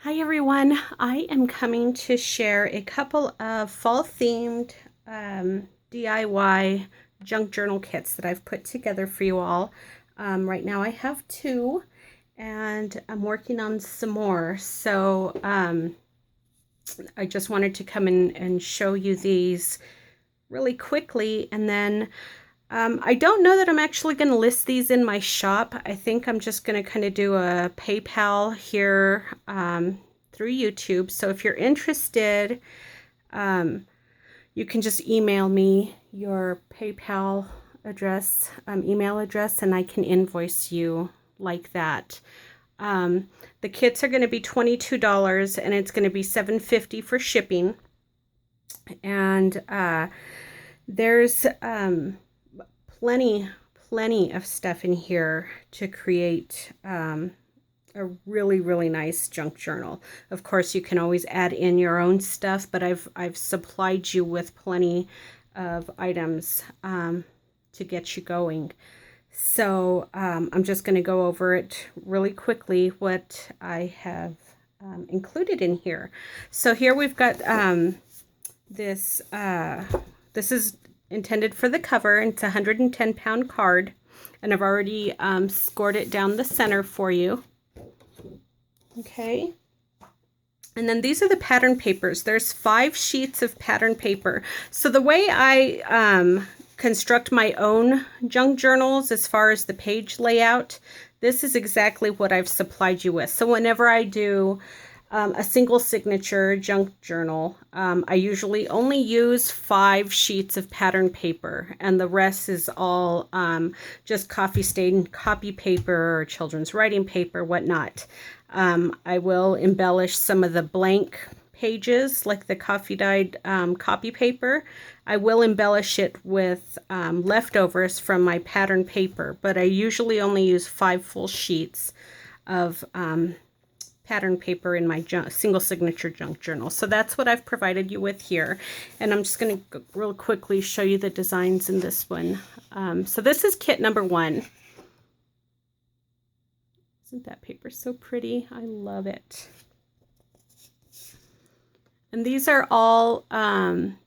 Hi everyone, I am coming to share a couple of fall themed DIY junk journal kits that I've put together for you all. Right now I have two and I'm working on some more. So I just wanted to come in and show you these really quickly, and then I don't know that I'm actually going to list these in my shop. I think I'm just going to kind of do a PayPal here through YouTube. So if you're interested, you can just email me your PayPal address, email address, and I can invoice you like that. The kits are going to be $22 and it's going to be $7.50 for shipping. And there's plenty of stuff in here to create a really nice junk journal. Of course, you can always add in your own stuff, but I've supplied you with plenty of items to get you going. So I'm just going to go over it really quickly, what I have included in here. So here we've got this is intended for the cover, and it's a 110-pound card, and I've already scored it down the center for you. Okay, and then these are the pattern papers. There's 5 sheets of pattern paper. So the way I construct my own junk journals as far as the page layout, this is exactly what I've supplied you with. So whenever I do a single signature junk journal, I usually only use 5 sheets of pattern paper, and the rest is all just coffee stain copy paper or children's writing paper, whatnot. I will embellish some of the blank pages, like the coffee dyed copy paper. I will embellish it with leftovers from my pattern paper, but I usually only use 5 full sheets of pattern paper in my single signature junk journal. So that's what I've provided you with here. And I'm just going to real quickly show you the designs in this one. So this is kit number 1. Isn't that paper so pretty? I love it. And these are all,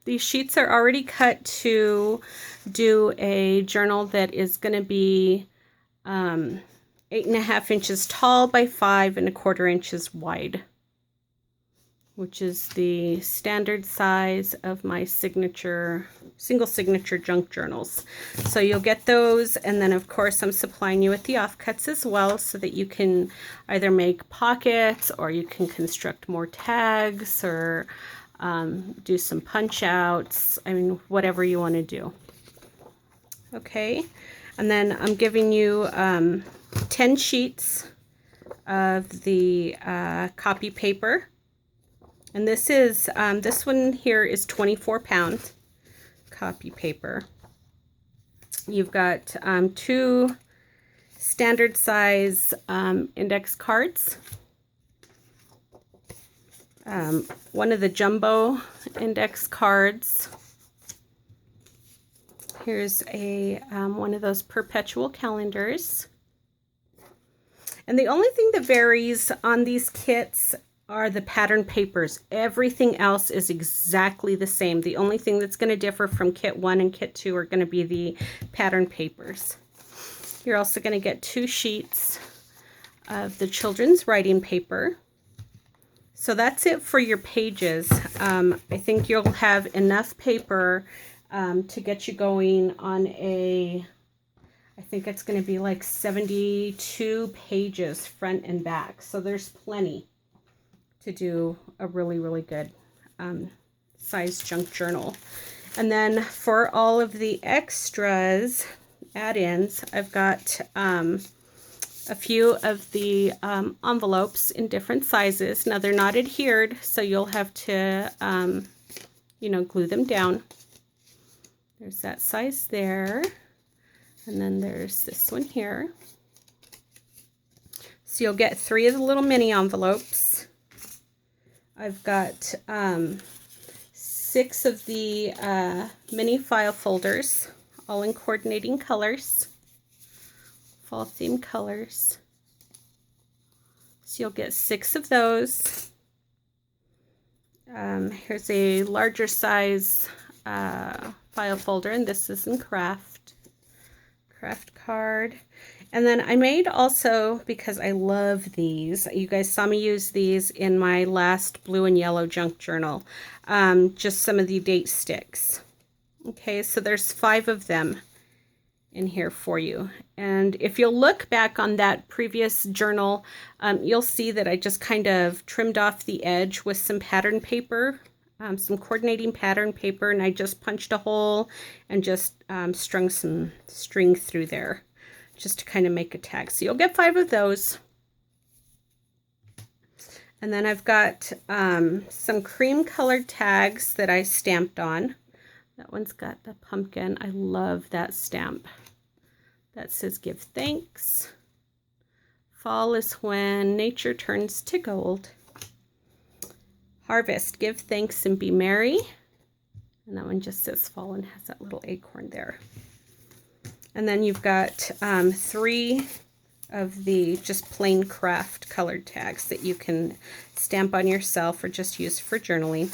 these sheets are already cut to do a journal that is going to be 8.5 inches tall by 5.25 inches wide, which is the standard size of my single signature junk journals. So you'll get those, and then of course I'm supplying you with the offcuts as well, so that you can either make pockets, or you can construct more tags, or do some punch outs. I mean, whatever you want to do. Okay, and then I'm giving you 10 sheets of the copy paper. And this is, this one here is 24 pound copy paper. You've got 2 standard size index cards. One of the jumbo index cards. Here's a one of those perpetual calendars. And the only thing that varies on these kits are the pattern papers. Everything else is exactly the same. The only thing that's going to differ from kit 1 and kit 2 are going to be the pattern papers. You're also going to get 2 sheets of the children's writing paper. So that's it for your pages. I think you'll have enough paper to get you going on a, I think it's going to be like 72 pages front and back. So there's plenty to do a really good size junk journal. And then for all of the extras, add-ins, I've got a few of the envelopes in different sizes. Now they're not adhered, so you'll have to you know, glue them down. There's that size there, and then there's this one here. So you'll get 3 of the little mini envelopes. I've got 6 of the mini file folders, all in coordinating colors, fall theme colors. So So you'll get 6 of those. Here's a larger size file folder, and this is in craft card. And then I made also, because I love these, you guys saw me use these in my last blue and yellow junk journal, just some of the date sticks. Okay, so there's 5 of them in here for you. And if you'll look back on that previous journal, you'll see that I just kind of trimmed off the edge with some pattern paper, some coordinating pattern paper, and I just punched a hole and just strung some string through there just to kind of make a tag. So you'll get 5 of those. And then I've got some cream colored tags that I stamped on. That one's got the pumpkin. I love that stamp. That says give thanks. Fall is when nature turns to gold. Harvest, give thanks and be merry. And that one just says fall and has that little acorn there. And then you've got 3 of the just plain craft colored tags that you can stamp on yourself or just use for journaling.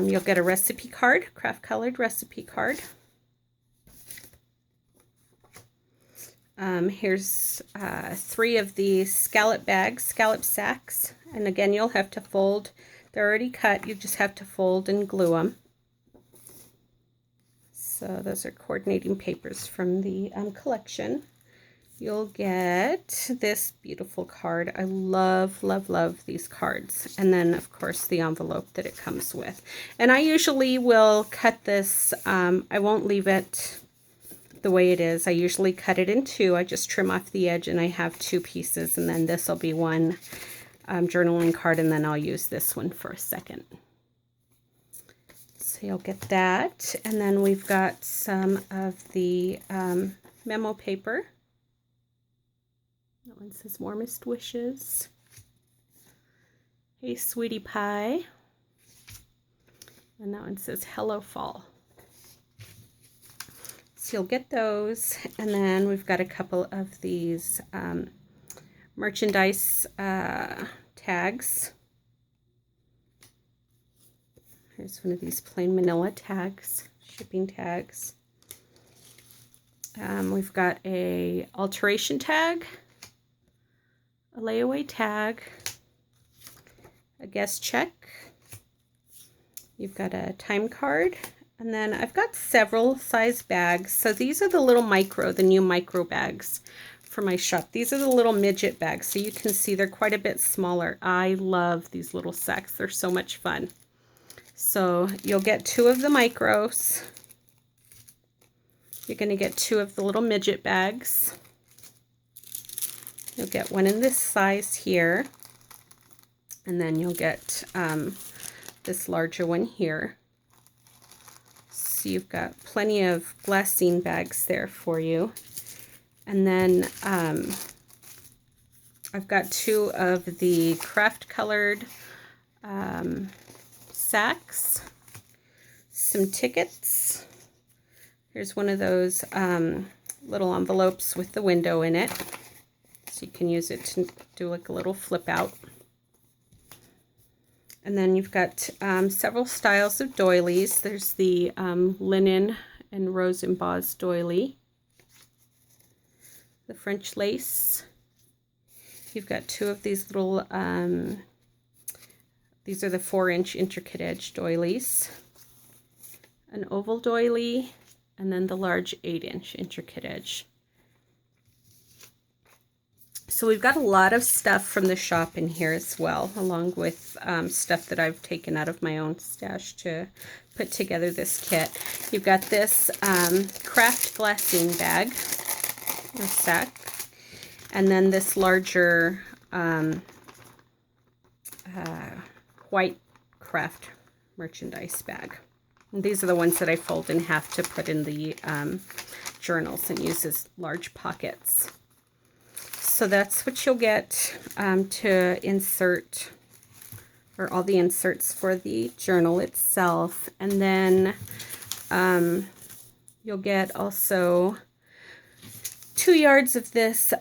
You'll get a recipe card, craft colored recipe card. Here's 3 of the scallop bags, scallop sacks. And again, you'll have to fold. They're already cut. You just have to fold and glue them. So those are coordinating papers from the collection. You'll get this beautiful card. I love, love, love these cards. And then, of course, the envelope that it comes with. And I usually will cut this. I won't leave it the way it is. I usually cut it in 2. I just trim off the edge and I have 2 pieces. And then this will be one journaling card, and then I'll use this one for a second. So you'll get that. And then we've got some of the memo paper. That one says warmest wishes. Hey, sweetie pie. And that one says hello fall. So you'll get those. And then we've got a couple of these merchandise tags. Here's one of these plain manila tags, shipping tags. We've got a alteration tag, a layaway tag, a guest check. You've got a time card, and then I've got several size bags. So these are the little the new micro bags for my shop. These are the little midget bags, so you can see they're quite a bit smaller. I love these little sacks. They're so much fun. So you'll get 2 of the micros. You're going to get 2 of the little midget bags. You'll get one in this size here. And then you'll get this larger one here. So you've got plenty of glassine bags there for you. And then I've got 2 of the craft colored sacks, some tickets. Here's one of those little envelopes with the window in it. So you can use it to do like a little flip out. And then you've got several styles of doilies. There's the linen and rose embossed doily. The French lace. You've got 2 of these little these are the 4-inch intricate edge doilies, an oval doily, and then the large 8-inch intricate edge. So we've got a lot of stuff from the shop in here as well, along with stuff that I've taken out of my own stash to put together this kit. You've got this craft glassine bag or sack, and then this larger white craft merchandise bag. And these are the ones that I fold in half to put in the journals and use as large pockets. So that's what you'll get to insert, or all the inserts for the journal itself. And then you'll get also 2 yards of this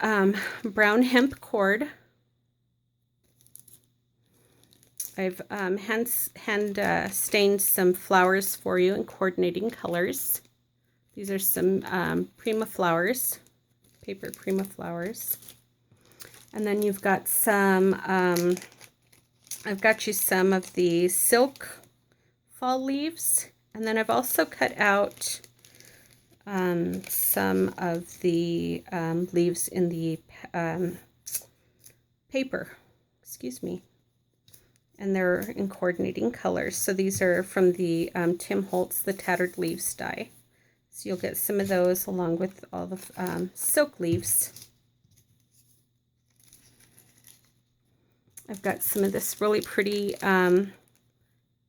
brown hemp cord. I've hand stained some flowers for you in coordinating colors. These are some Prima flowers, paper Prima flowers. And then you've got some, I've got you some of the silk fall leaves. And then I've also cut out some of the leaves in the paper, excuse me. And they're in coordinating colors. So these are from the Tim Holtz, the Tattered Leaves die. So you'll get some of those along with all the silk leaves. I've got some of this really pretty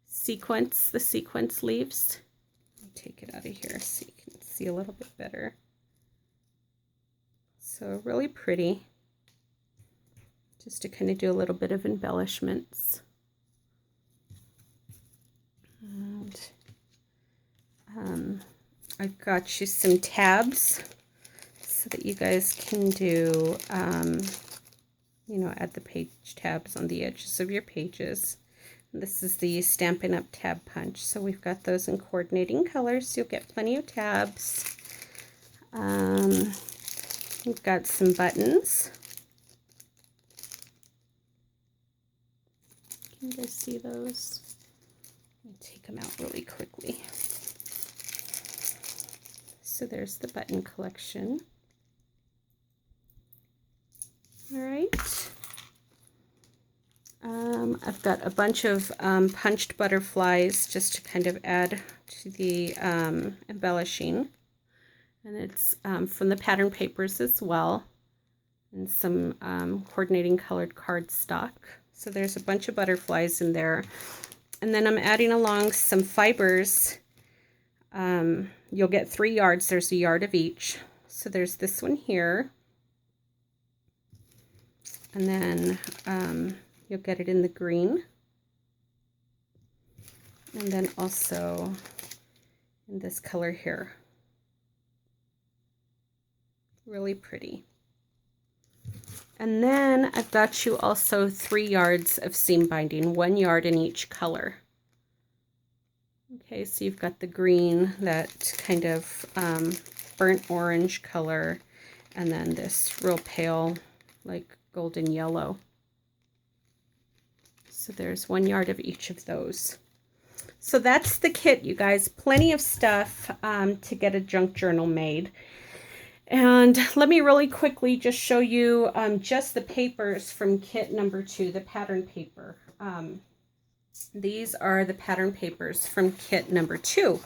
sequence, the sequence leaves. Let me take it out of here so you can see a little bit better. So really pretty. Just to kind of do a little bit of embellishments. And I've got you some tabs so that you guys can do, you know, add the page tabs on the edges of your pages. And this is the Stampin' Up! Tab punch. So we've got those in coordinating colors, so you'll get plenty of tabs. We've got some buttons. Can you guys see those? Let me take them out really quickly. So there's the button collection. All right. I've got a bunch of punched butterflies just to kind of add to the embellishing. And it's from the pattern papers as well. And some coordinating colored cardstock. So there's a bunch of butterflies in there. And then I'm adding along some fibers. You'll get 3 yards. There's a yard of each. So there's this one here. And then you'll get it in the green. And then also in this color here. Really pretty. And then I've got you also 3 yards of seam binding, 1 yard in each color. Okay, so you've got the green, that kind of burnt orange color, and then this real pale, like golden yellow. So there's 1 yard of each of those. So that's the kit, you guys. Plenty of stuff to get a junk journal made. And let me really quickly just show you just the papers from kit number 2, the pattern paper. These are the pattern papers from kit number 2.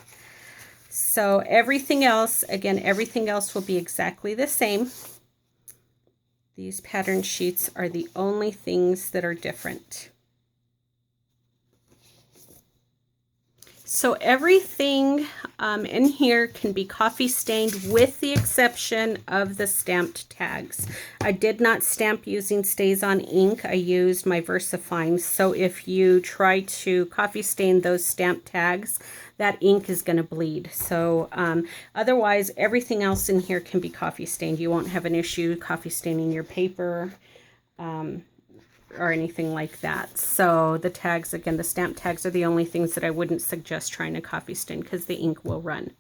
So everything else, again, everything else will be exactly the same. These pattern sheets are the only things that are different. So everything in here can be coffee stained with the exception of the stamped tags. I did not stamp using StazOn ink. I used my VersaFine. So if you try to coffee stain those stamped tags, that ink is going to bleed. So otherwise, everything else in here can be coffee stained. You won't have an issue coffee staining your paper. Or anything like that. So the tags, again, the stamp tags are the only things that I wouldn't suggest trying to coffee stain because the ink will run.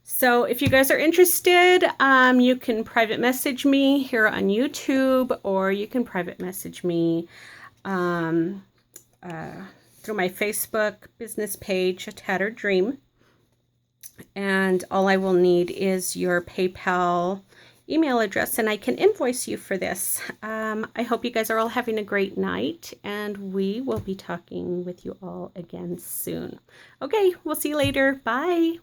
So if you guys are interested, you can private message me here on YouTube, or you can private message me through my Facebook business page, A Tattered Dream. And all I will need is your PayPal email address, and I can invoice you for this. I hope you guys are all having a great night, and we will be talking with you all again soon. Okay, we'll see you later. Bye.